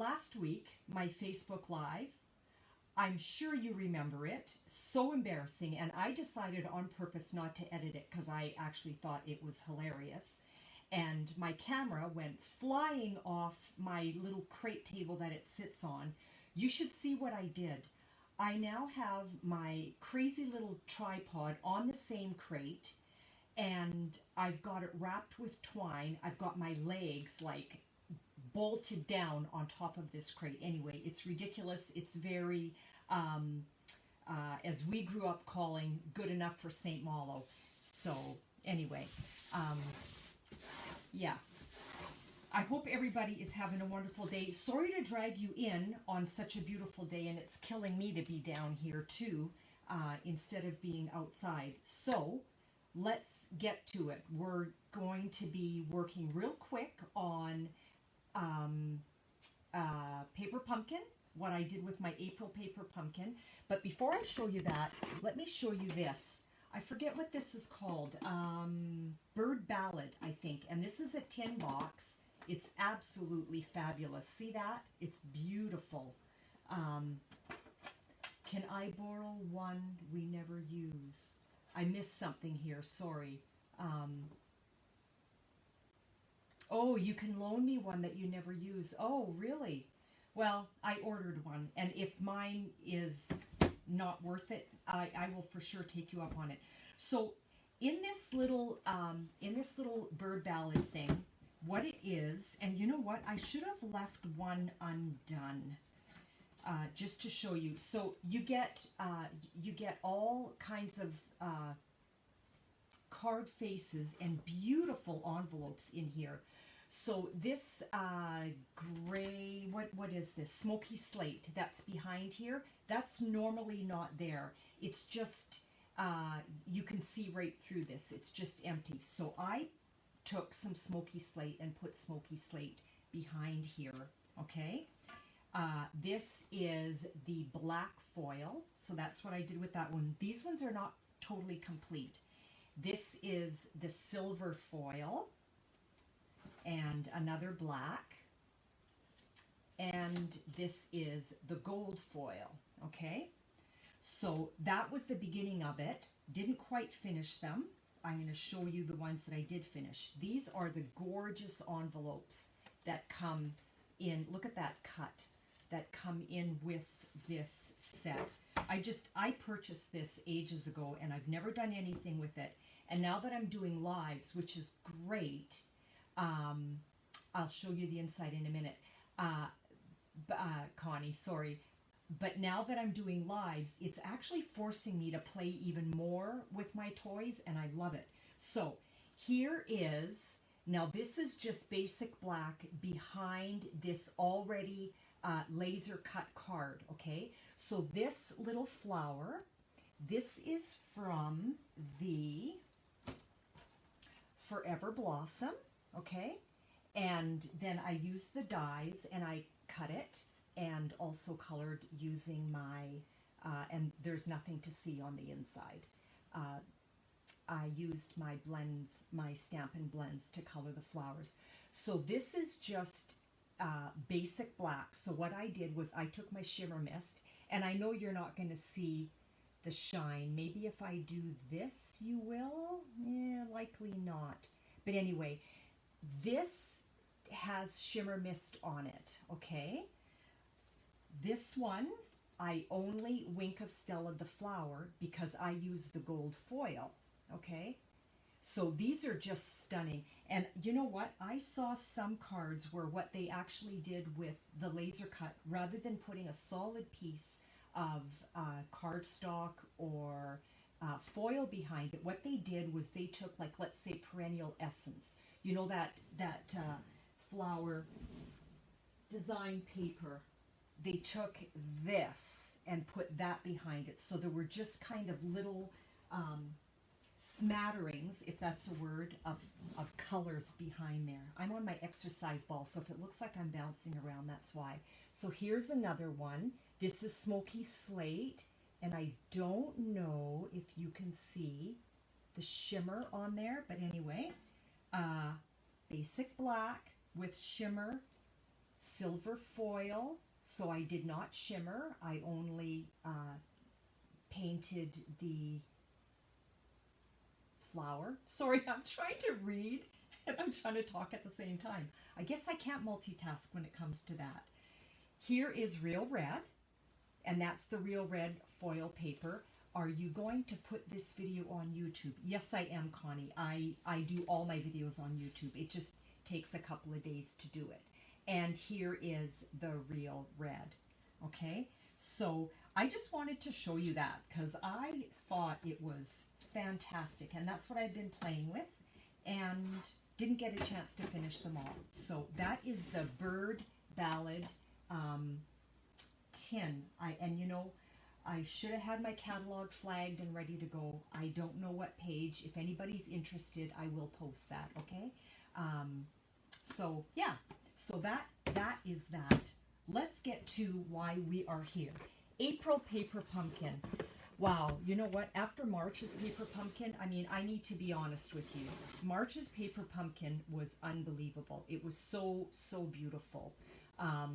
last week, my Facebook Live, I'm sure you remember it, so embarrassing, and I decided on purpose not to edit it because I actually thought it was hilarious. And my camera went flying off my little crate table that it sits on. You should see what I did. I now have my crazy little tripod on the same crate, and I've got it wrapped with twine. I've got my legs like bolted down on top of this crate. Anyway, it's ridiculous. It's very, as we grew up calling, good enough for St. Malo. So anyway, yeah. I hope everybody is having a wonderful day. Sorry to drag you in on such a beautiful day, and it's killing me to be down here too, instead of being outside. So let's get to it. We're going to be working real quick on paper pumpkin, what I did with my April paper pumpkin. But before I show you that, let me show you this. I forget what this is called. Bird Ballad, I think. And this is a tin box. It's absolutely fabulous. See that? It's beautiful. Can I borrow one we never use? I missed something here. Sorry. Oh, you can loan me one that you never use. Oh, really? Well, I ordered one, and if mine is not worth it, I will for sure take you up on it. So in this little Bird Ballad thing, what it is, and you know what? I should have left one undone, just to show you. So you get all kinds of card faces and beautiful envelopes in here. So this gray, what is this? Smoky slate that's behind here, that's normally not there. It's just, you can see right through this. It's just empty. So I took some smoky slate and put smoky slate behind here, okay? This is the black foil, so that's what I did with that one. These ones are not totally complete. This is the silver foil, and another black, and this is the gold foil, okay? So that was the beginning of it. Didn't quite finish them. I'm going to show you the ones that I did finish. These are the gorgeous envelopes that come in. Look at that cut that come in with this set. I purchased this ages ago, and I've never done anything with it. And now that I'm doing lives, which is great, I'll show you the inside in a minute. Connie, sorry. But now that I'm doing lives, it's actually forcing me to play even more with my toys, and I love it. So here is, now this is just basic black behind this already laser cut card, okay? So this little flower, this is from the Forever Blossom, okay? And then I used the dies and I cut it and also colored using my, and there's nothing to see on the inside. I used my blends, my Stampin' blends to color the flowers. So this is just basic black. So what I did was I took my shimmer mist, and I know you're not going to see the shine. Maybe if I do this, you will? Yeah, likely not. But anyway, this has shimmer mist on it, okay? This one, I only Wink of Stella the flower because I use the gold foil, okay? So these are just stunning. And you know what? I saw some cards where what they actually did with the laser cut, rather than putting a solid piece of cardstock or foil behind it, what they did was they took, like, let's say Perennial Essence. You know that flower design paper? They took this and put that behind it. So there were just kind of little smatterings, if that's a word, of colors behind there. I'm on my exercise ball, so if it looks like I'm bouncing around, that's why. So here's another one. This is Smoky Slate, and I don't know if you can see the shimmer on there, but anyway, basic black with shimmer silver foil, so I did not shimmer. I only painted the flower. Sorry, I'm trying to read and I'm trying to talk at the same time. I guess I can't multitask when it comes to that. Here is Real Red, and that's the Real Red foil paper. Are you going to put this video on YouTube? Yes, I am, Connie. I do all my videos on YouTube. It just takes a couple of days to do it. And here is the Real Red. Okay, so I just wanted to show you that because I thought it was fantastic, and that's what I've been playing with and didn't get a chance to finish them all. So that is the Bird Ballad tin. And you know, I should have had my catalog flagged and ready to go. I don't know what page. If anybody's interested, I will post that, okay? So yeah, so that is that. Let's get to why we are here. April Paper Pumpkin. Wow, you know what? After March's Paper Pumpkin, I mean, I need to be honest with you. March's Paper Pumpkin was unbelievable. It was so, so beautiful. Oh,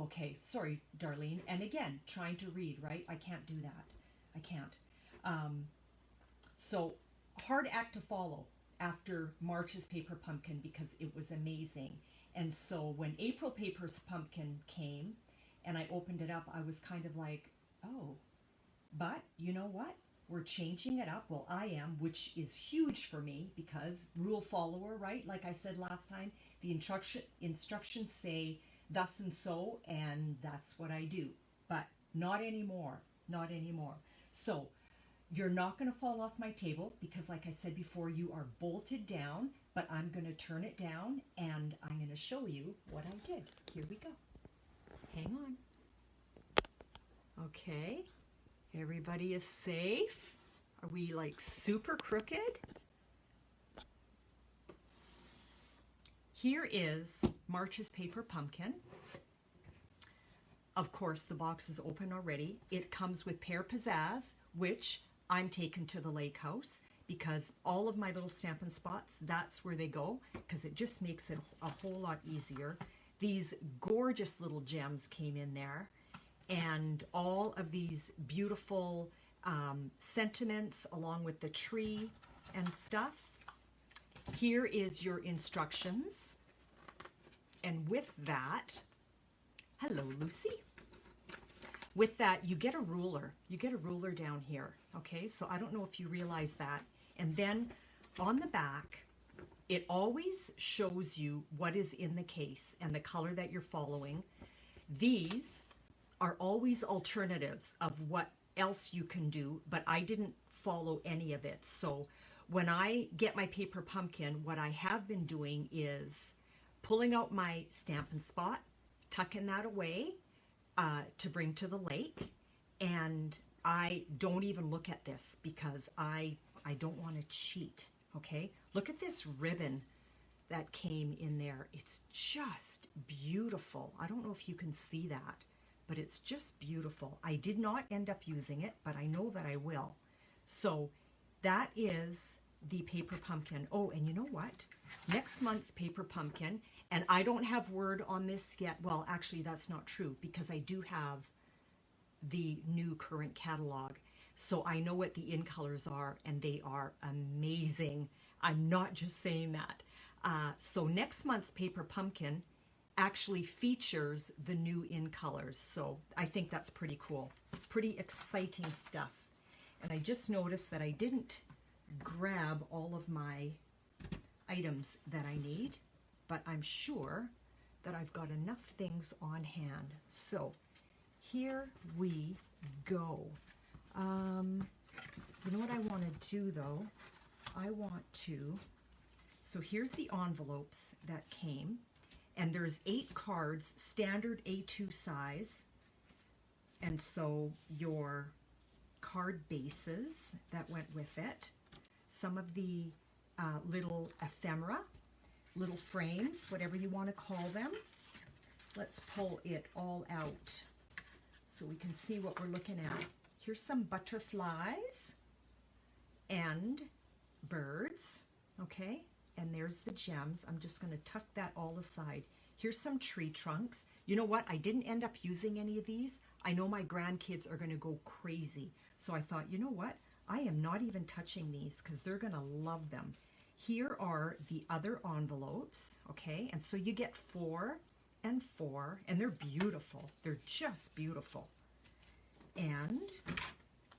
okay. Sorry, Darlene. And again, trying to read, right? I can't do that. I can't. So, hard act to follow after March's Paper Pumpkin because it was amazing. And so when April Paper's Pumpkin came and I opened it up, I was kind of like, oh, but you know what? We're changing it up. Well, I am, which is huge for me because rule follower, right? Like I said last time, the instructions say thus and so, and that's what I do. But not anymore. Not anymore. So you're not going to fall off my table because, like I said before, you are bolted down, but I'm going to turn it down and I'm going to show you what I did. Here we go. Hang on. Okay. Everybody is safe. Are we like super crooked? Here is March's Paper Pumpkin. Of course, the box is open already. It comes with Pear Pizzaz, which I'm taking to the lake house because all of my little Stampin' Spots, that's where they go because it just makes it a whole lot easier. These gorgeous little gems came in there and all of these beautiful sentiments along with the tree and stuff. Here is your instructions. And with that, hello, Lucy. With that, you get a ruler. You get a ruler down here, okay? So I don't know if you realize that. And then on the back, it always shows you what is in the case and the color that you're following. These are always alternatives of what else you can do, but I didn't follow any of it. So when I get my Paper Pumpkin, what I have been doing is pulling out my Stampin' Spot, tucking that away, to bring to the lake, and I don't even look at this because I don't want to cheat, okay? Look at this ribbon that came in there. It's just beautiful. I don't know if you can see that, but it's just beautiful. I did not end up using it, but I know that I will. So that is the Paper Pumpkin. Oh, and you know what? Next month's Paper Pumpkin, and I don't have word on this yet. Well, actually, that's not true because I do have the new current catalog. So I know what the in colors are, and they are amazing. I'm not just saying that. So next month's Paper Pumpkin actually features the new in colors. So I think that's pretty cool. Pretty exciting stuff. And I just noticed that I didn't grab all of my items that I need, but I'm sure that I've got enough things on hand. So here we go. You know what I want to do though? I want to, so here's the envelopes that came, and there's 8 cards, standard A2 size, and so your card bases that went with it, some of the little ephemera, little frames, whatever you want to call them. Let's pull it all out so we can see what we're looking at. Here's some butterflies and birds, okay? And there's the gems. I'm just going to tuck that all aside. Here's some tree trunks. You know what? I didn't end up using any of these. I know my grandkids are going to go crazy. So I thought, you know what? I am not even touching these because they're going to love them. Here are the other envelopes, okay? And so you get 4 and 4, and they're beautiful. They're just beautiful. And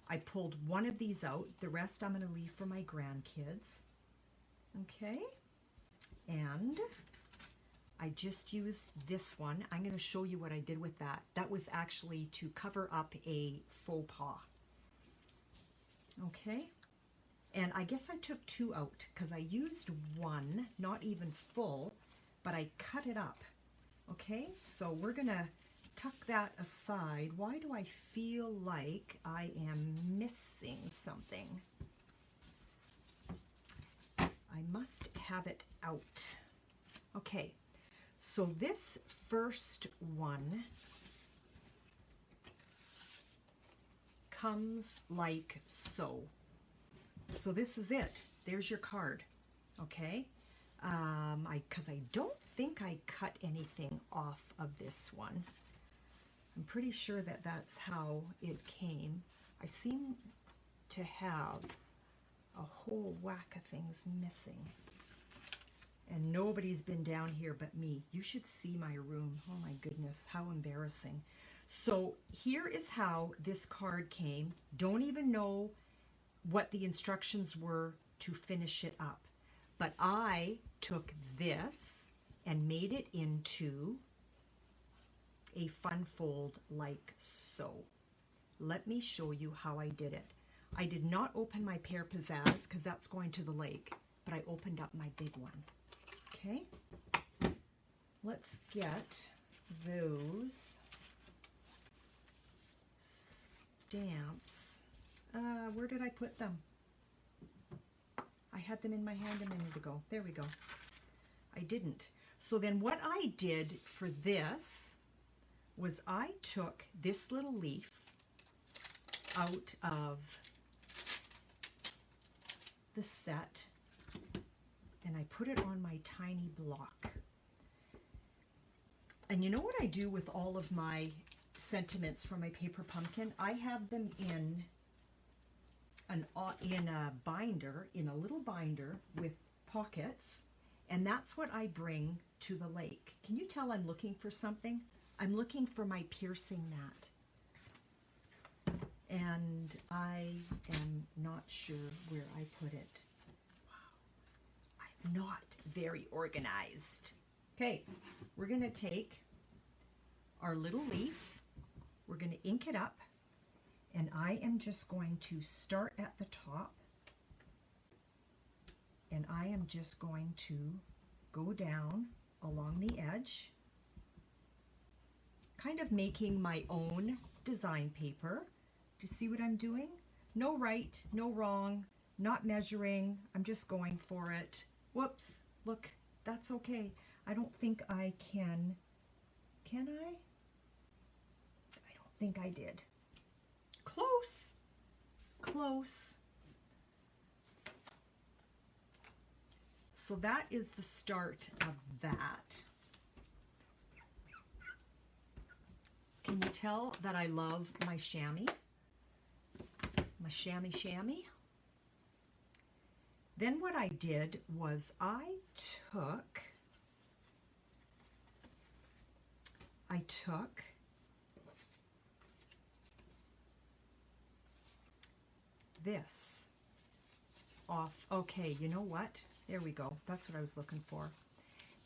I pulled one of these out. The rest I'm going to leave for my grandkids. Okay, and I just used this one. I'm going to show you what I did with that. That was actually to cover up a faux pas. Okay, and I guess I took 2 out because I used 1, not even full, but I cut it up. Okay, so we're going to tuck that aside. Why do I feel like I am missing something? I must have it out. Okay, so this first one comes like so. So this is it. There's your card. Okay, because I don't think I cut anything off of this one. I'm pretty sure that that's how it came. I seem to have a whole whack of things missing. And nobody's been down here but me. You should see my room. Oh my goodness, how embarrassing. So here is how this card came. Don't even know what the instructions were to finish it up. But I took this and made it into a fun fold like so. Let me show you how I did it. I did not open my Pear Pizzaz because that's going to the lake, but I opened up my big one. Okay, let's get those stamps. Where did I put them? I had them in my hand a minute ago. There we go. I didn't. So then what I did for this was I took this little leaf out of the set and I put it on my tiny block. And you know what I do with all of my sentiments from my paper pumpkin? I have them in a binder, in a little binder with pockets, and that's what I bring to the lake. Can you tell I'm looking for something? I'm looking for my piercing mat. And I am not sure where I put it. Wow, I'm not very organized. Okay, we're going to take our little leaf, we're going to ink it up, and I am just going to start at the top, and I am just going to go down along the edge, kind of making my own design paper. Do you see what I'm doing? No right, no wrong, not measuring. I'm just going for it. Whoops, look, that's okay. I don't think I can I? I don't think I did. Close, close. So that is the start of that. Can you tell that I love my chamois? My chamois. Then what I did was I took this off. Okay, you know what? There we go. That's what I was looking for.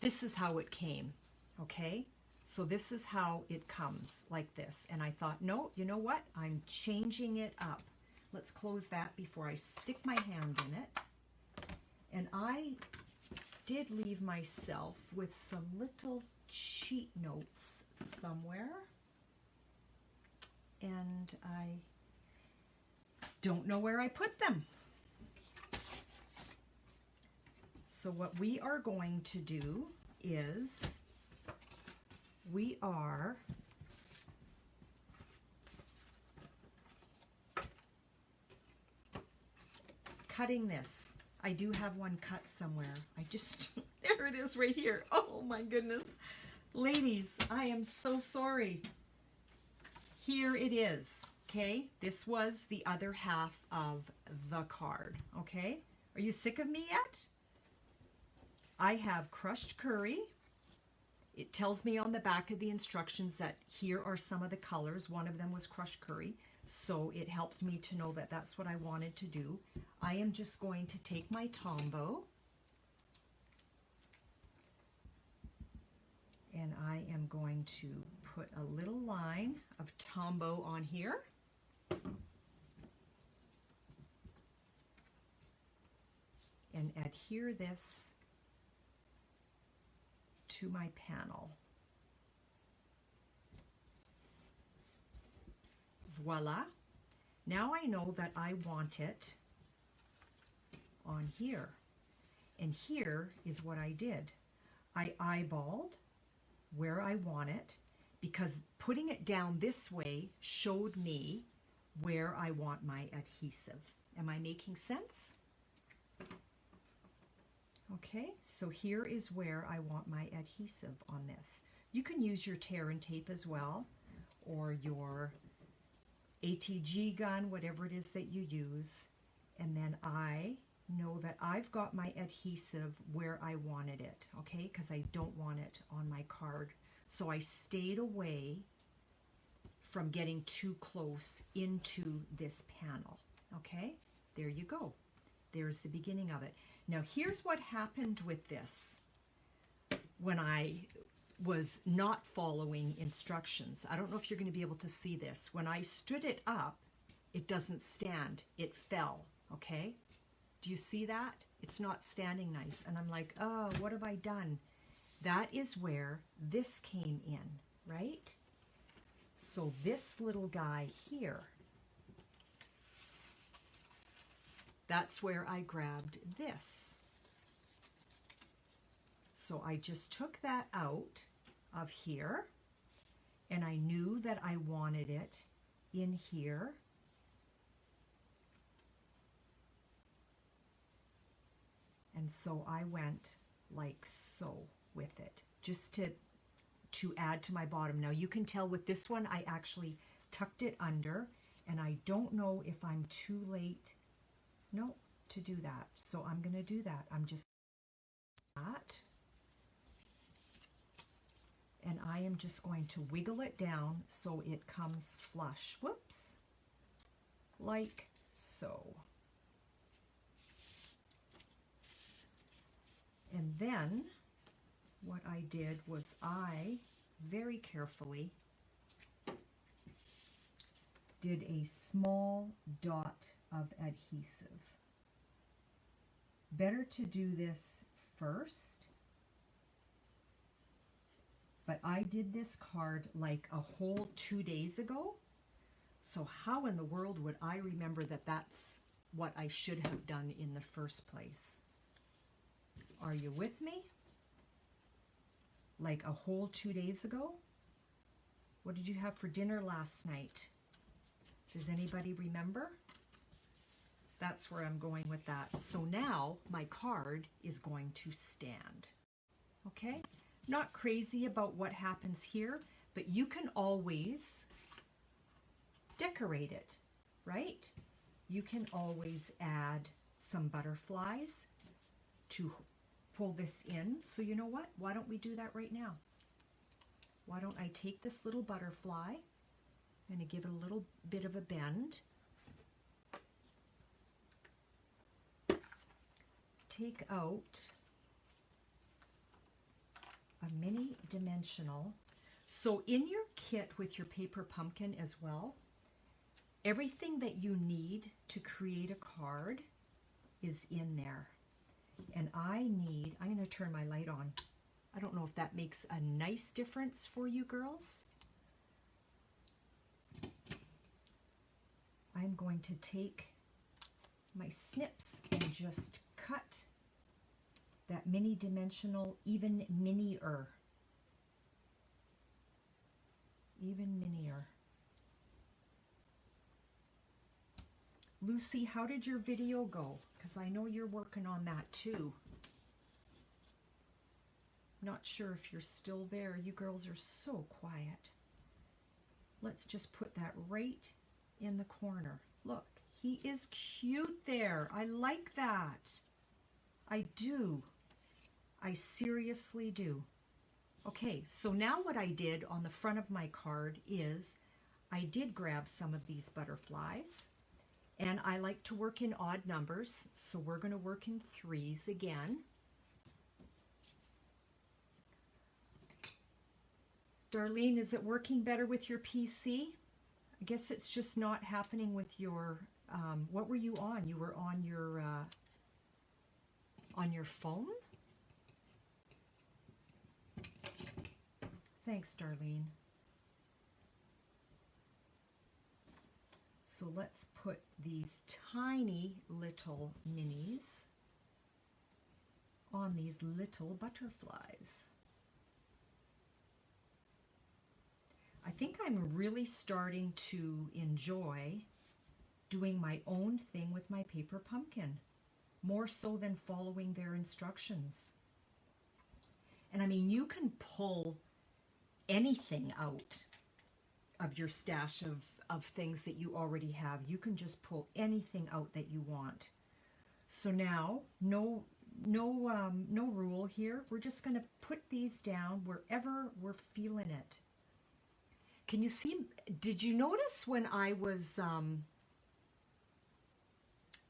This is how it came, okay? So this is how it comes, like this. And I thought, no, you know what? I'm changing it up. Let's close that before I stick my hand in it. And I did leave myself with some little cheat notes somewhere. And I don't know where I put them. So what we are going to do is we are cutting this. I do have one cut somewhere. I just, there it is right here. Oh my goodness. Ladies, I am so sorry. Here it is, okay? This was the other half of the card, okay? Are you sick of me yet? I have crushed curry. It tells me on the back of the instructions that here are some of the colors. One of them was crushed curry, so it helped me to know that that's what I wanted to do. I am just going to take my Tombow and I am going to put a little line of Tombow on here. And adhere this to my panel. Voila. Now I know that I want it on here. And here is what I did. I eyeballed where I want it because putting it down this way showed me where I want my adhesive. Am I making sense? Okay, so here is where I want my adhesive on this. You can use your tear and tape as well, or your ATG gun, whatever it is that you use. And then I know that I've got my adhesive where I wanted it, okay, because I don't want it on my card. So I stayed away from getting too close into this panel, okay? There you go. There's the beginning of it. Now here's what happened with this when I was not following instructions. I don't know if you're going to be able to see this. When I stood it up, it doesn't stand. It fell, okay? Do you see that? It's not standing nice. And I'm like, oh, what have I done? That is where this came in, right? So this little guy here, that's where I grabbed this. So I just took that out of here and I knew that I wanted it in here. And so I went like so with it, just to add to my bottom. Now you can tell with this one, I actually tucked it under, and I don't know if I'm too late to do that. So I'm going to do that. I'm just that. And I am just going to wiggle it down so it comes flush. Whoops. Like so. And then what I did was I very carefully did a small dot of adhesive. Better to do this first, but I did this card like a whole 2 days ago, so how in the world would I remember that that's what I should have done in the first place? Are you with me? Like a whole 2 days ago? What did you have for dinner last night? Does anybody remember? That's where I'm going with that. So now my card is going to stand. Okay? Not crazy about what happens here, but you can always decorate it, right? You can always add some butterflies to pull this in. So you know what? Why don't we do that right now? Why don't I take this little butterfly, I'm going to give it a little bit of a bend. Take out a mini dimensional. So in your kit with your paper pumpkin as well, everything that you need to create a card is in there. And I'm going to turn my light on. I don't know if that makes a nice difference for you girls. I'm going to take my snips and just cut that mini dimensional even minier. Even minier. Lucy, how did your video go? because I know you're working on that too. Not sure if you're still there. You girls are so quiet. Let's just put that right in the corner. Look, he is cute there. I like that. I do. I seriously do. Okay, so now what I did on the front of my card is I did grab some of these butterflies, and I like to work in odd numbers, so we're going to work in threes again. Darlene, is it working better with your PC? I guess it's just not happening with your, what were you on? You were on your phone? Thanks, Darlene. So let's put these tiny little minis on these little butterflies. I think I'm really starting to enjoy doing my own thing with my paper pumpkin, more so than following their instructions. And I mean, you can pull anything out of your stash of things that you already have. You can just pull anything out that you want. So now, no rule here. We're just going to put these down wherever we're feeling it. Can you see, did you notice when I was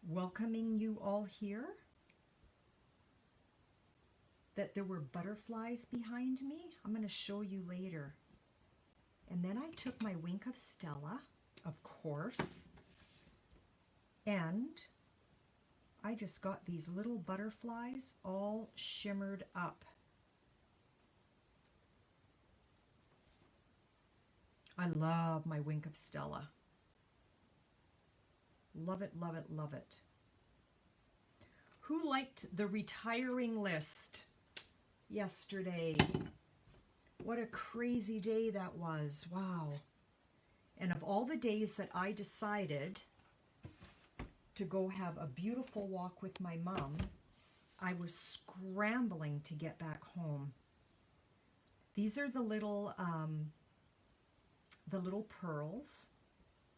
welcoming you all here that there were butterflies behind me? I'm going to show you later. And then I took my Wink of Stella, of course, and I just got these little butterflies all shimmered up. I love my Wink of Stella. Love it, love it, love it. Who liked the retiring list yesterday? What a crazy day that was. Wow. And of all the days that I decided to go have a beautiful walk with my mom, I was scrambling to get back home. These are the little pearls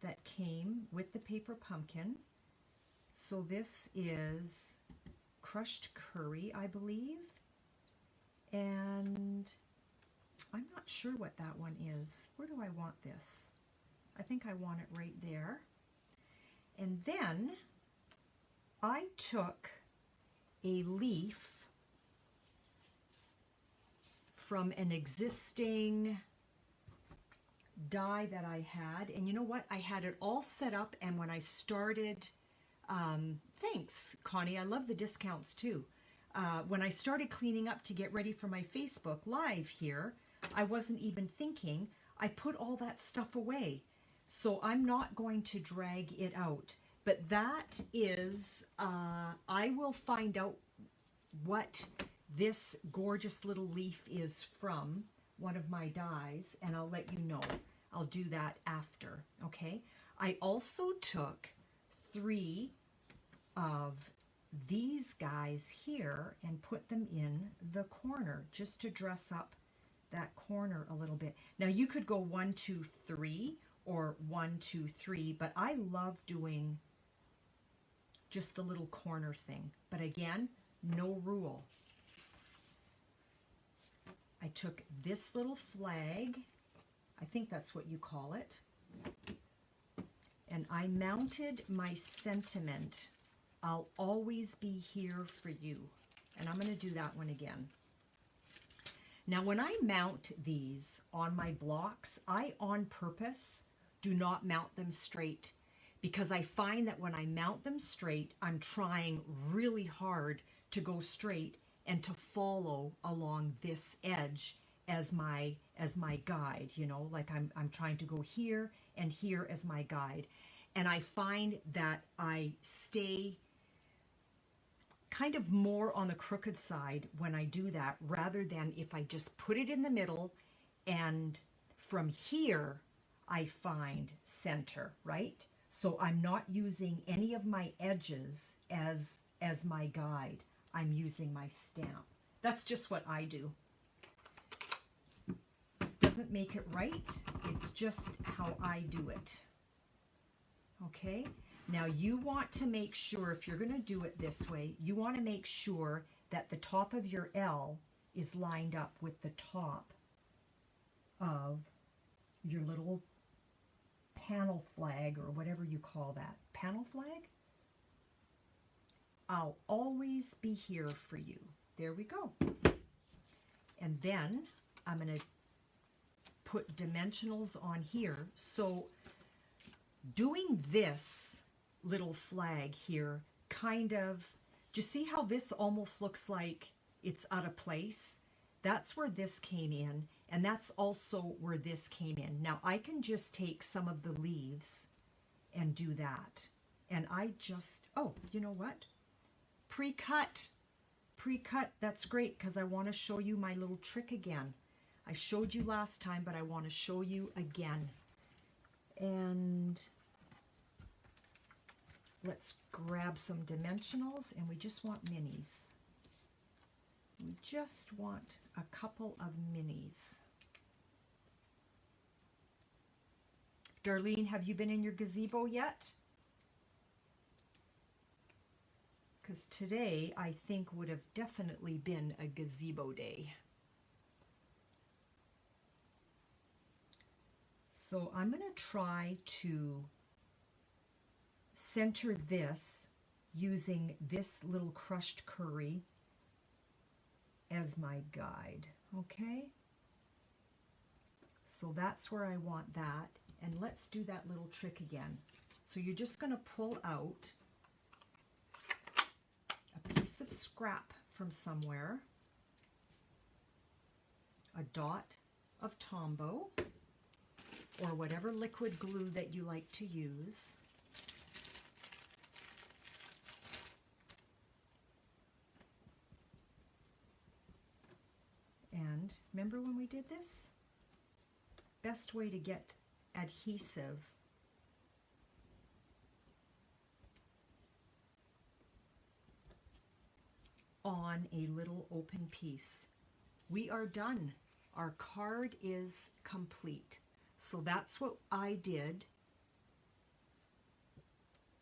that came with the paper pumpkin. So this is crushed curry, I believe. And I'm not sure what that one is. Where do I want this? I think I want it right there. And then I took a leaf from an existing die that I had, and you know what? I had it all set up, and when I started, thanks, Connie, I love the discounts too. When I started cleaning up to get ready for my Facebook Live here, I wasn't even thinking. I put all that stuff away. So I'm not going to drag it out. But that is, I will find out what this gorgeous little leaf is from one of my dies, and I'll let you know. I'll do that after, okay? I also took 3 of these guys here and put them in the corner just to dress up that corner a little bit. Now you could go 1, 2, 3 or 1, 2, 3, but I love doing just the little corner thing. But again, no rule. I took this little flag, I think that's what you call it, and I mounted my sentiment, "I'll always be here for you." And I'm going to do that one again. Now when I mount these on my blocks, I on purpose do not mount them straight, because I find that when I mount them straight, I'm trying really hard to go straight and to follow along this edge as my guide, you know, like I'm trying to go here and here as my guide. And I find that I stay kind of more on the crooked side when I do that, rather than if I just put it in the middle and from here I find center, right? So I'm not using any of my edges as as my guide, I'm using my stamp. That's just what I do. Doesn't make it right, it's just how I do it. Okay, now you want to make sure, if you're going to do it this way, you want to make sure that the top of your L is lined up with the top of your little panel flag, or whatever you call that. Panel flag? I'll always be here for you. There we go. And then I'm going to put dimensionals on here. So doing this little flag here, kind of, do you see how this almost looks like it's out of place? That's where this came in, and that's also where this came in. Now I can just take some of the leaves and do that. And I just, oh, you know what? Pre-cut. Pre-cut, that's great, because I want to show you my little trick again. I showed you last time, but I want to show you again. And let's grab some dimensionals, and we just want minis. We just want a couple of minis. Darlene, have you been in your gazebo yet? Because today, I think, would have definitely been a gazebo day. So I'm going to try to center this using this little crushed curry as my guide, okay? So that's where I want that, and let's do that little trick again. So you're just going to pull out a piece of scrap from somewhere, a dot of Tombow, or whatever liquid glue that you like to use. And remember when we did this? Best way to get adhesive on a little open piece. We are done. Our card is complete. So that's what I did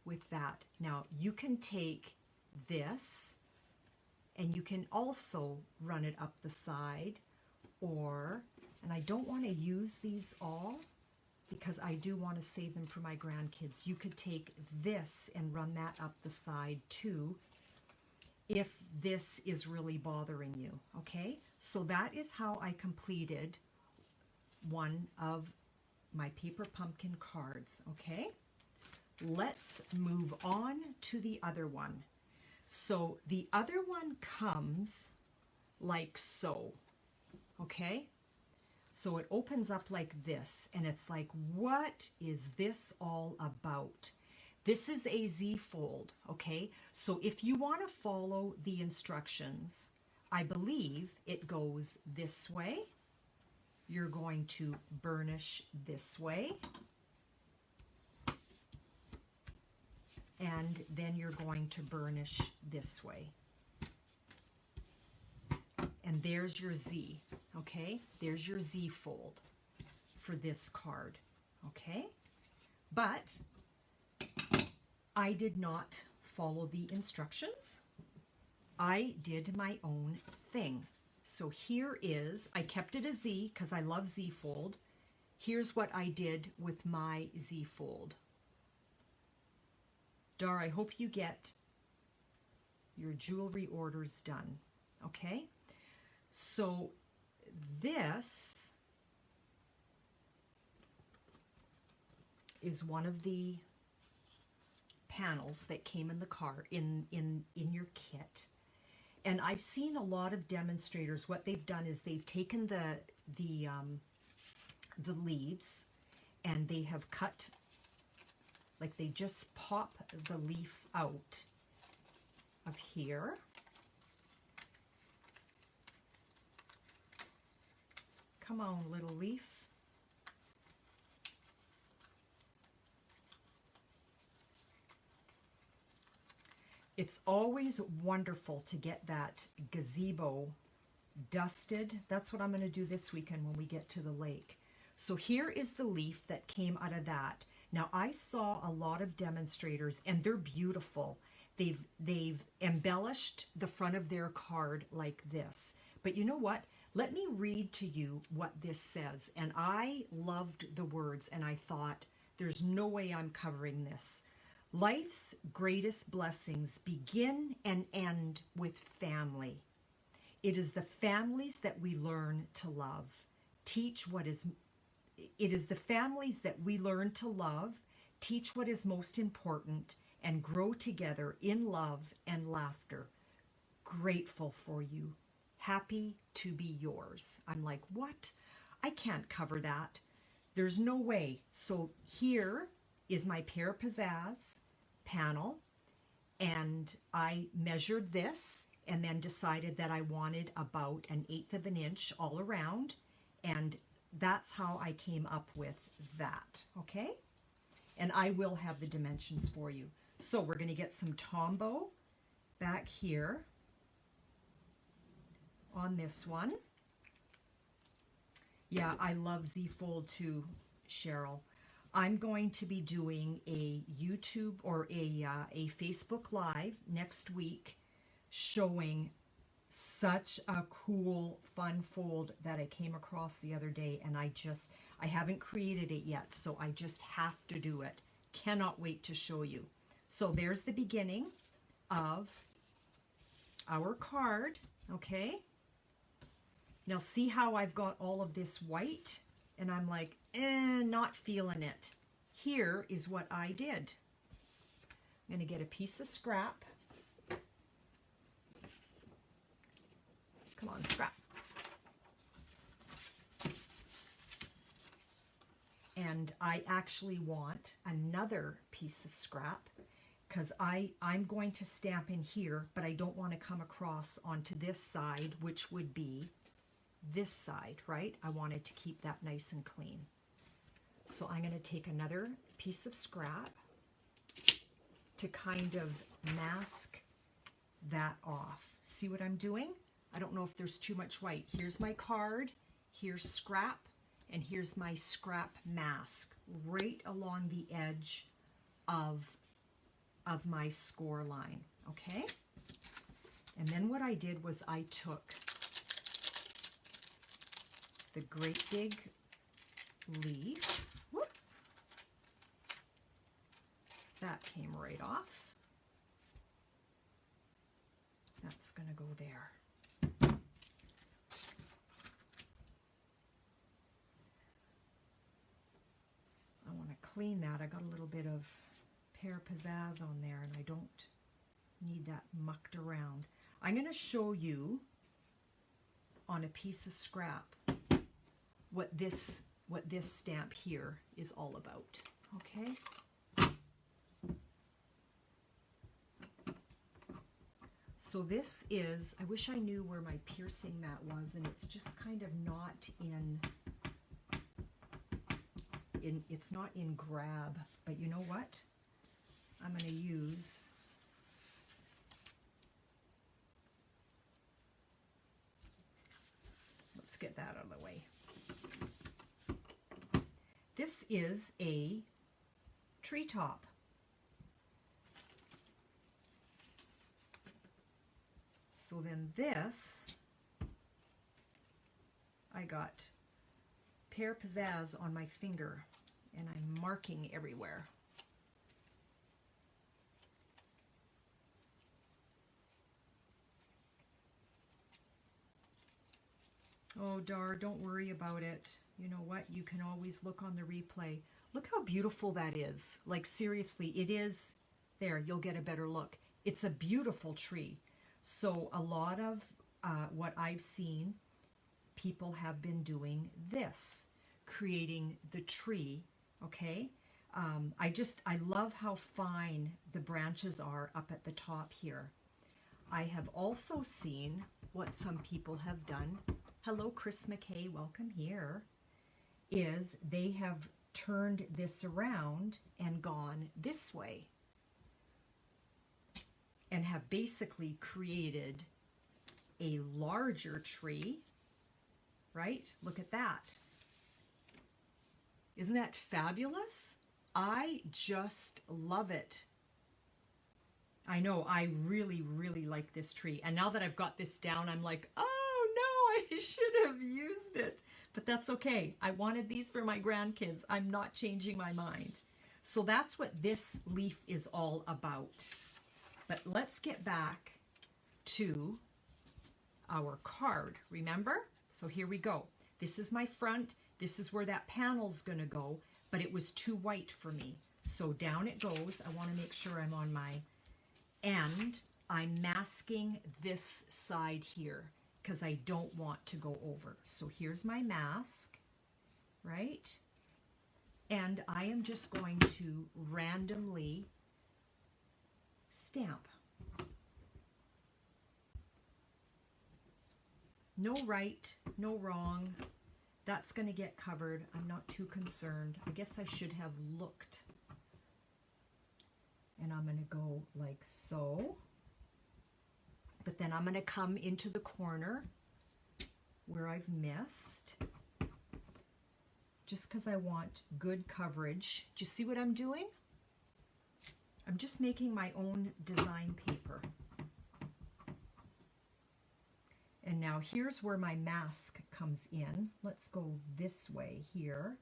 with that. Now you can take this and you can also run it up the side, or, and I don't want to use these all because I do want to save them for my grandkids. You could take this and run that up the side too, if this is really bothering you, okay? So that is how I completed one of my paper pumpkin cards, okay? Let's move on to the other one. So the other one comes like so, okay? So it opens up like this, and it's like, what is this all about? This is a Z fold, okay? So if you want to follow the instructions, I believe it goes this way. You're going to burnish this way, and then you're going to burnish this way. And there's your Z, okay? There's your Z fold for this card, okay? But I did not follow the instructions. I did my own thing. So here is, I kept it a Z because I love Z fold. Here's what I did with my Z fold. Dar, I hope you get your jewelry orders done, okay? So this is one of the panels that came in the card, in your kit. And I've seen a lot of demonstrators, what they've done is they've taken the leaves and they have cut, like they just pop the leaf out of here. Come on, little leaf. It's always wonderful to get that gazebo dusted. That's what I'm going to do this weekend when we get to the lake. So here is the leaf that came out of that. Now I saw a lot of demonstrators and they're beautiful. They've embellished the front of their card like this. But you know what? Let me read to you what this says. And I loved the words and I thought, there's no way I'm covering this. Life's greatest blessings begin and end with family. It is the families that we learn to love. It is the families that we learn to love, teach what is most important, and grow together in love and laughter. Grateful for you. Happy to be yours. I'm like, what? I can't cover that. There's no way. So here is my Pear Pizzaz panel, and I measured this and then decided that I wanted about 1/8 of an inch all around, and that's how I came up with that, okay? And I will have the dimensions for you. So we're going to get some Tombow back here on this one. Yeah, I love Z-Fold too, Cheryl. I'm going to be doing a YouTube or a Facebook Live next week showing such a cool, fun fold that I came across the other day, and I haven't created it yet, so I just have to do it. Cannot wait to show you. So there's the beginning of our card, okay? Now see how I've got all of this white, and I'm like, not feeling it. Here is what I did. I'm going to get a piece of scrap. Come on, scrap. And I actually want another piece of scrap because I'm going to stamp in here, but I don't want to come across onto this side, which would be this side, right? I wanted to keep that nice and clean. So I'm going to take another piece of scrap to kind of mask that off. See what I'm doing? I don't know if there's too much white. Here's my card, here's scrap, and here's my scrap mask right along the edge of my score line, okay? And then what I did was I took the great big leaf. Whoop, that came right off. That's going to go there. I want to clean that. I got a little bit of Pear Pizzaz on there, and I don't need that mucked around. I'm going to show you on a piece of scrap what this stamp here is all about, okay? So this is, I wish I knew where my piercing mat was, and it's just kind of not it's not in grab, but you know what? I'm going to use let's get that out of the way. This is a treetop. So then this, I got Pear Pizzaz on my finger, and I'm marking everywhere. Oh, Dar, don't worry about it. You know what? You can always look on the replay. Look how beautiful that is. Like, seriously, it is. There, you'll get a better look. It's a beautiful tree. So a lot of what I've seen, people have been doing this, creating the tree, okay? I love how fine the branches are up at the top here. I have also seen what some people have done. Hello, Chris McKay, welcome here. Is they have turned this around and gone this way. and have basically created a larger tree, right? Look at that. Isn't that fabulous? I just love it. I know, I really, really like this tree. And now that I've got this down, I'm like, oh no, I should have used it. But that's okay. I wanted these for my grandkids. I'm not changing my mind. So that's what this leaf is all about. But let's get back to our card, remember? So here we go. This is my front. This is where that panel's going to go, but it was too white for me. So down it goes. I want to make sure I'm on my end. I'm masking this side here because I don't want to go over. So here's my mask, right? And I am just going to randomly stamp. No right, no wrong. That's going to get covered. I'm not too concerned. I guess I should have looked. And I'm going to go like so. But then I'm going to come into the corner where I've missed. Just because I want good coverage. Do you see what I'm doing? I'm just making my own design paper. And now here's where my mask comes in. Let's go this way here.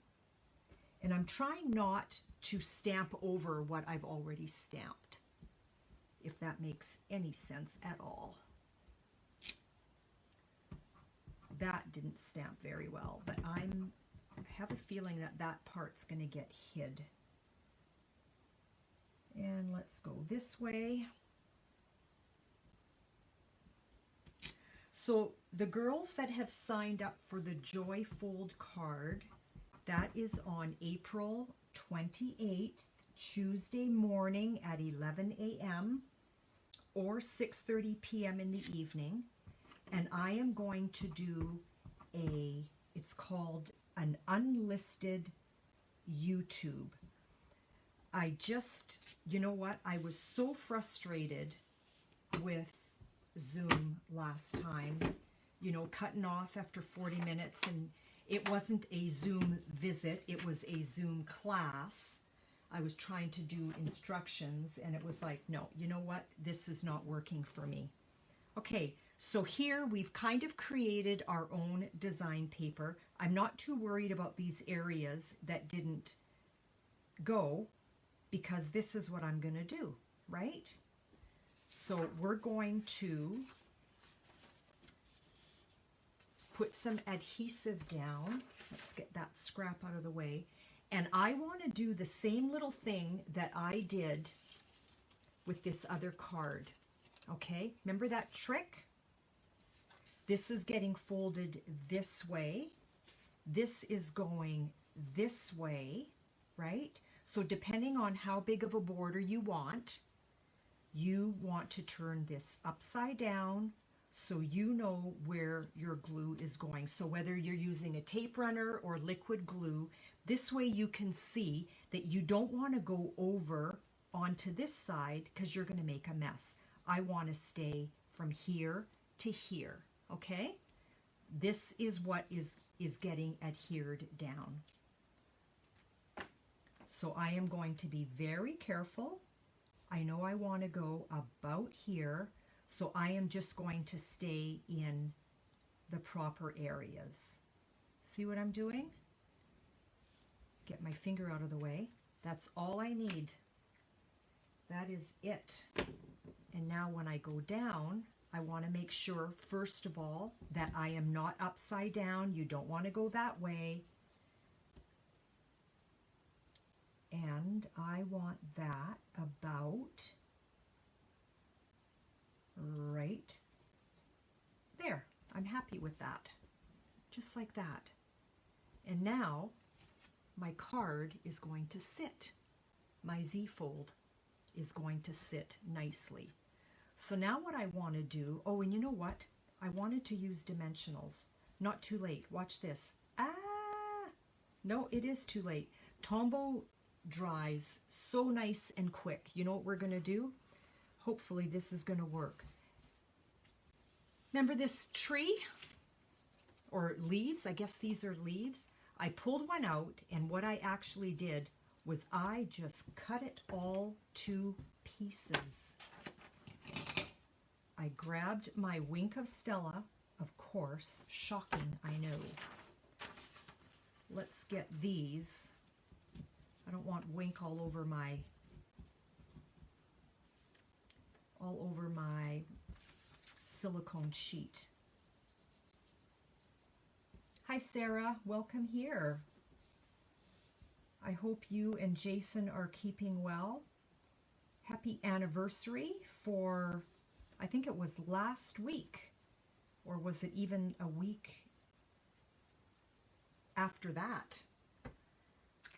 And I'm trying not to stamp over what I've already stamped, if that makes any sense at all. That didn't stamp very well, but I have a feeling that that part's going to get hid. And let's go this way. So the girls that have signed up for the Joy Fold card, that is on April 28th, Tuesday morning at 11 a.m. or 6:30 p.m. in the evening. And I am going to do it's called an unlisted YouTube. You know what? I was so frustrated with Zoom last time, you know, cutting off after 40 minutes, and it wasn't a Zoom visit, it was a Zoom class. I was trying to do instructions and it was like, no, you know what? This is not working for me. Okay, so here we've kind of created our own design paper. I'm not too worried about these areas that didn't go because this is what I'm going to do, right? So we're going to put some adhesive down. Let's get that scrap out of the way. And I want to do the same little thing that I did with this other card. Okay, remember that trick? This is getting folded this way. This is going this way, right? So depending on how big of a border you want to turn this upside down so you know where your glue is going. So whether you're using a tape runner or liquid glue, this way you can see that you don't want to go over onto this side because you're going to make a mess. I want to stay from here to here, okay? This is what is getting adhered down. So I am going to be very careful. I know I want to go about here, so I am just going to stay in the proper areas. See what I'm doing? Get my finger out of the way. That's all I need. That is it. And now when I go down, I want to make sure, first of all, that I am not upside down. You don't want to go that way. And I want that about right there. I'm happy with that. Just like that. And now my card is going to sit. My Z-fold is going to sit nicely. So now what I want to do, oh, and you know what? I wanted to use dimensionals. Not too late. Watch this. Ah! No, it is too late. Tombow dries so nice and quick. You know what we're going to do? Hopefully this is going to work. Remember this tree? Or leaves? I guess these are leaves. I pulled one out, and what I actually did was I just cut it all to pieces. I grabbed my Wink of Stella, of course, shocking, I know. Let's get these. I don't want Wink all over my silicone sheet. Hi Sarah, welcome here. I hope you and Jason are keeping well. Happy anniversary for, I think it was last week, or was it even a week after that?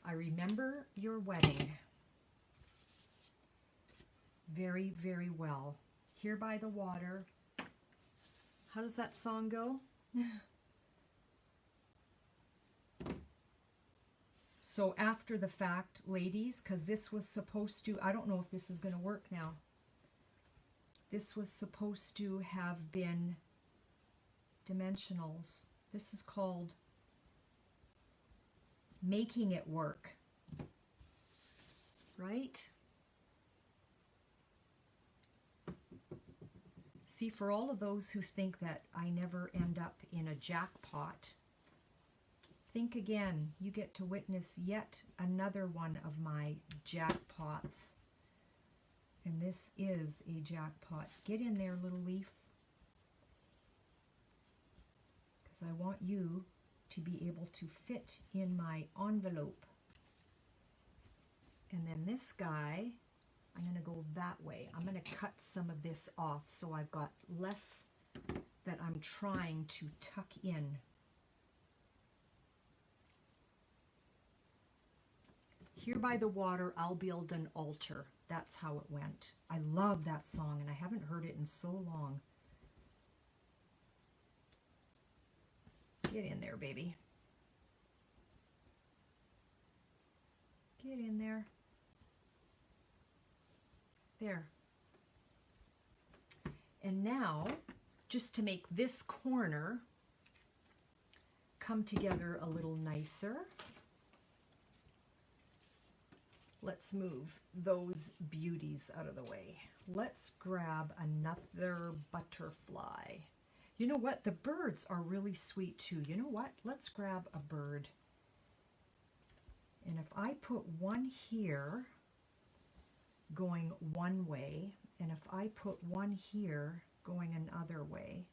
I remember your wedding very, very well. Here by the water. How does that song go? So after the fact, ladies, because this was supposed to, I don't know if this is going to work now. This was supposed to have been dimensionals. This is called making it work. Right? See, for all of those who think that I never end up in a jackpot, think again. You get to witness yet another one of my jackpots. And this is a jackpot. Get in there, little leaf. Because I want you to be able to fit in my envelope. And then this guy, I'm going to go that way. I'm going to cut some of this off so I've got less that I'm trying to tuck in. Here by the water, I'll build an altar. That's how it went. I love that song, and I haven't heard it in so long. Get in there, baby. Get in there. There. And now, just to make this corner come together a little nicer, let's move those beauties out of the way. Let's grab another butterfly. You know what? The birds are really sweet too. You know what? Let's grab a bird. And if I put one here going one way, and if I put one here going another way,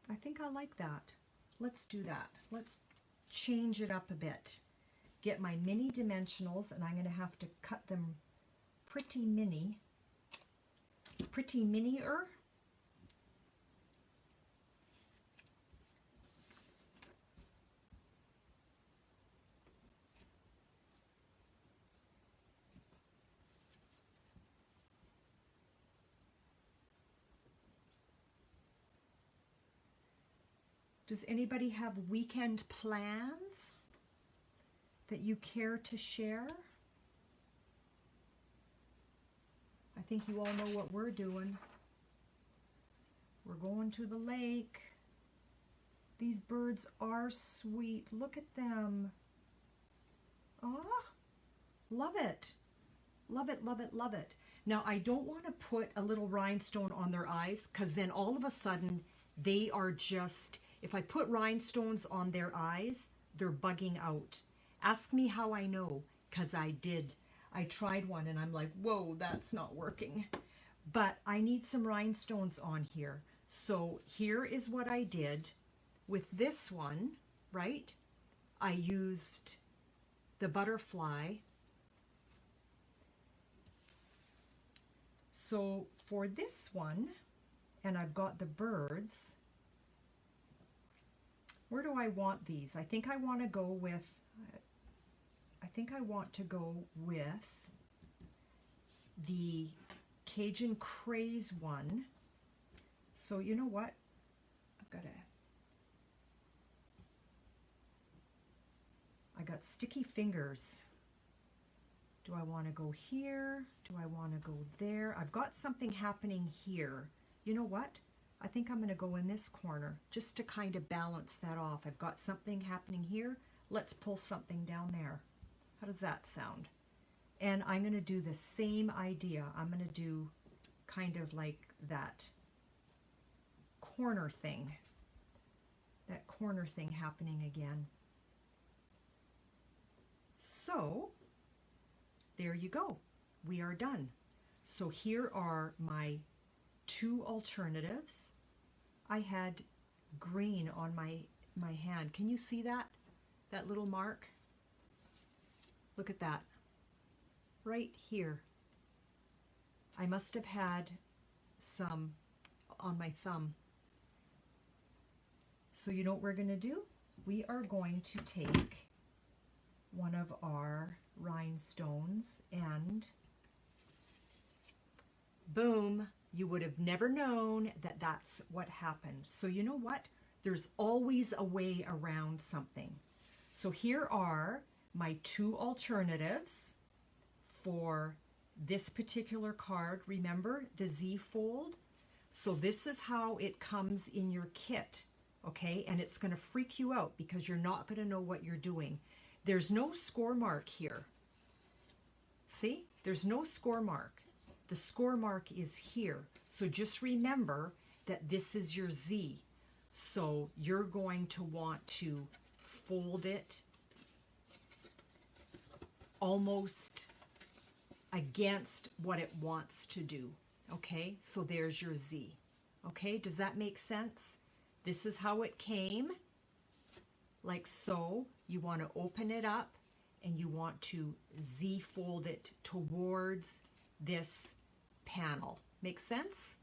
I think I like that. Let's do that. Let's change it up a bit. Get my mini dimensionals, and I'm going to have to cut them pretty mini. Pretty mini-er. Does anybody have weekend plans that you care to share? I think you all know what we're doing. We're going to the lake. These birds are sweet. Look at them. Ah, love it. Love it, love it, love it. Now, I don't want to put a little rhinestone on their eyes, because then all of a sudden they are just, if I put rhinestones on their eyes, they're bugging out. Ask me how I know, because I did. I tried one and I'm like, whoa, that's not working. But I need some rhinestones on here. So here is what I did with this one, right? I used the butterfly. So for this one, and I've got the birds, where do I want these? I think I want to go with, the Cajun Craze one. So you know what? I got sticky fingers. Do I want to go here? Do I want to go there? I've got something happening here. You know what? I think I'm going to go in this corner just to kind of balance that off. I've got something happening here. Let's pull something down there. How does that sound? And I'm going to do the same idea. I'm going to do kind of like that corner thing. That corner thing happening again. So there you go. We are done. So here are my two alternatives. I had green on my hand. Can you see that? That little mark? Look at that. Right here. I must have had some on my thumb. So you know what we're going to do? We are going to take one of our rhinestones and boom, you would have never known that that's what happened. So you know what? There's always a way around something. So here are my two alternatives for this particular card. Remember the Z fold? So this is how it comes in your kit, okay? And it's going to freak you out because you're not going to know what you're doing. There's no score mark here. See? There's no score mark. The score mark is here. So just remember that this is your Z. So you're going to want to fold it almost against what it wants to do. Okay, so there's your Z. Okay, does that make sense? This is how it came, like so. You want to open it up and you want to Z fold it towards this panel. Make sense?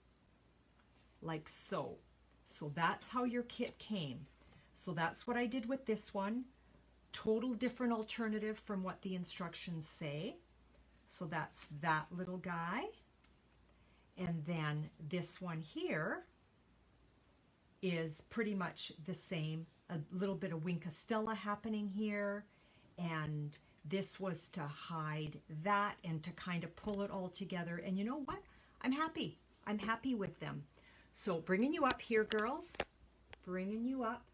Like so. So that's how your kit came. So that's what I did with this one. Total different alternative from what the instructions say. So that's that little guy. And then this one here is pretty much the same. A little bit of Winkastella happening here. And this was to hide that and to kind of pull it all together. And you know what? I'm happy. I'm happy with them. So bringing you up here, girls. Bringing you up.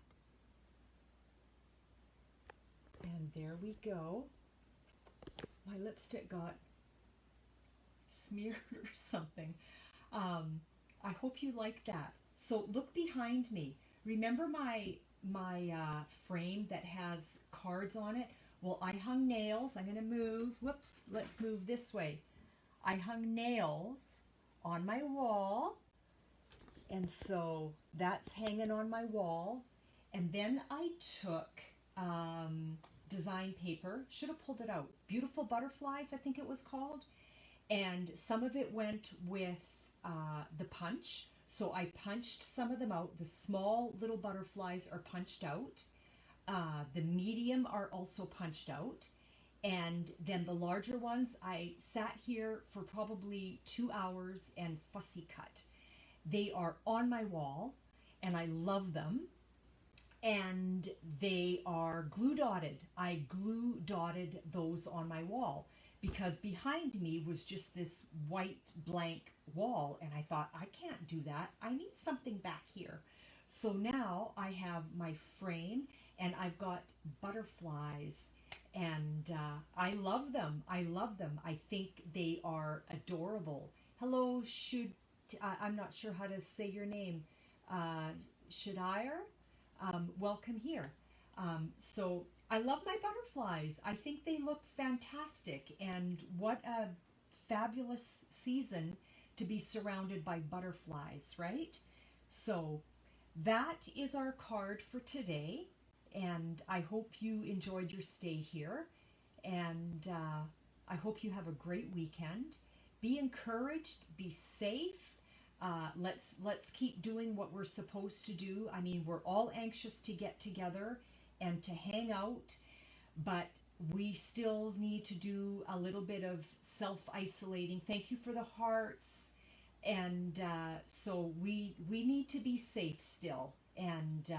And there we go. My lipstick got smeared or something. I hope you like that. So look behind me. Remember my frame that has cards on it? Well, I hung nails. I'm going to move. Whoops. Let's move this way. I hung nails on my wall. And so that's hanging on my wall. And then I took design paper. Should have pulled it out. Beautiful Butterflies, I think it was called. And some of it went with the punch. So I punched some of them out. The small little butterflies are punched out. The medium are also punched out. And then the larger ones, I sat here for probably 2 hours and fussy cut. They are on my wall and I love them. And they are glue dotted. I glue dotted those on my wall because behind me was just this white blank wall. And I thought, I can't do that. I need something back here. So now I have my frame and I've got butterflies and I love them. I love them. I think they are adorable. Hello, I'm not sure how to say your name. Shadire? Welcome here. So I love my butterflies. I think they look fantastic, and what a fabulous season to be surrounded by butterflies, right? So that is our card for today, and I hope you enjoyed your stay here, and I hope you have a great weekend. Be encouraged, be safe. Let's keep doing what we're supposed to do. I mean, we're all anxious to get together and to hang out, but we still need to do a little bit of self-isolating. Thank you for the hearts. And so we need to be safe still. And,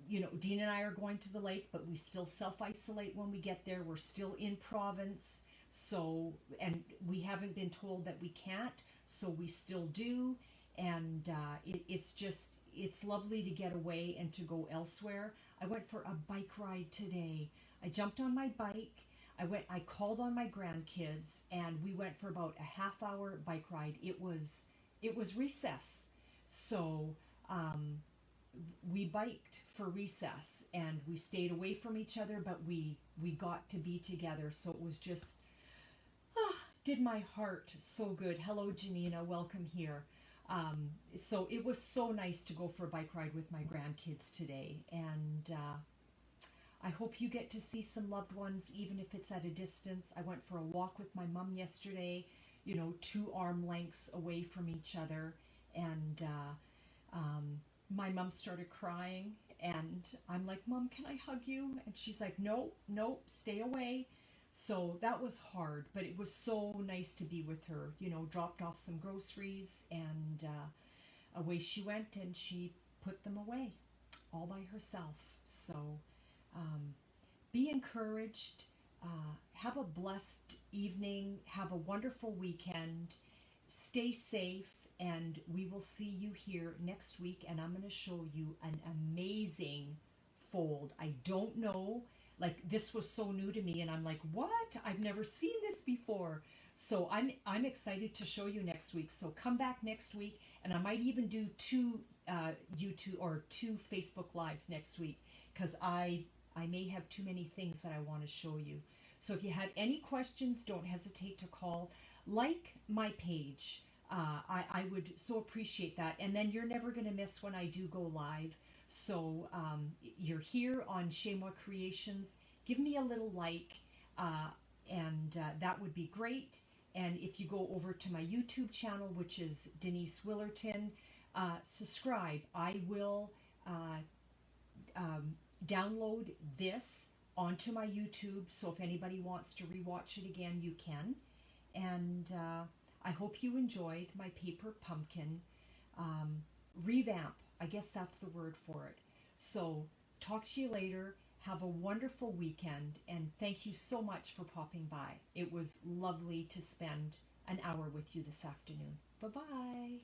you know, Dean and I are going to the lake, but we still self-isolate when we get there. We're still in province. So, and we haven't been told that we can't, so we still do. And it's lovely to get away and to go elsewhere. I went for a bike ride today. I jumped on my bike. I called on my grandkids, and we went for about a half-hour bike ride. It was recess. So, we biked for recess, and we stayed away from each other, but we got to be together. So it was just, did my heart so good. Hello, Janina. Welcome here. So it was so nice to go for a bike ride with my grandkids today. And I hope you get to see some loved ones, even if it's at a distance. I went for a walk with my mom yesterday, 2 arm lengths away from each other. And my mom started crying. And I'm like, Mom, can I hug you? And she's like, no, stay away. So that was hard, but it was so nice to be with her, dropped off some groceries, and away she went, and she put them away all by herself. So be encouraged, have a blessed evening, have a wonderful weekend, stay safe, and we will see you here next week, and I'm going to show you an amazing fold. I don't know. Like, this was so new to me, and I'm like, what? I've never seen this before. So I'm excited to show you next week. So come back next week, and I might even do 2 YouTube or 2 Facebook Lives next week, because I may have too many things that I want to show you. So if you have any questions, don't hesitate to call. Like my page. I would so appreciate that. And then you're never going to miss when I do go live. So you're here on Chez Creations. Give me a little like, and that would be great. And if you go over to my YouTube channel, which is Denise Willerton, subscribe. I will download this onto my YouTube, so if anybody wants to rewatch it again, you can. And I hope you enjoyed my paper pumpkin revamp. I guess that's the word for it. So talk to you later. Have a wonderful weekend, and thank you so much for popping by. It was lovely to spend an hour with you this afternoon. Bye-bye.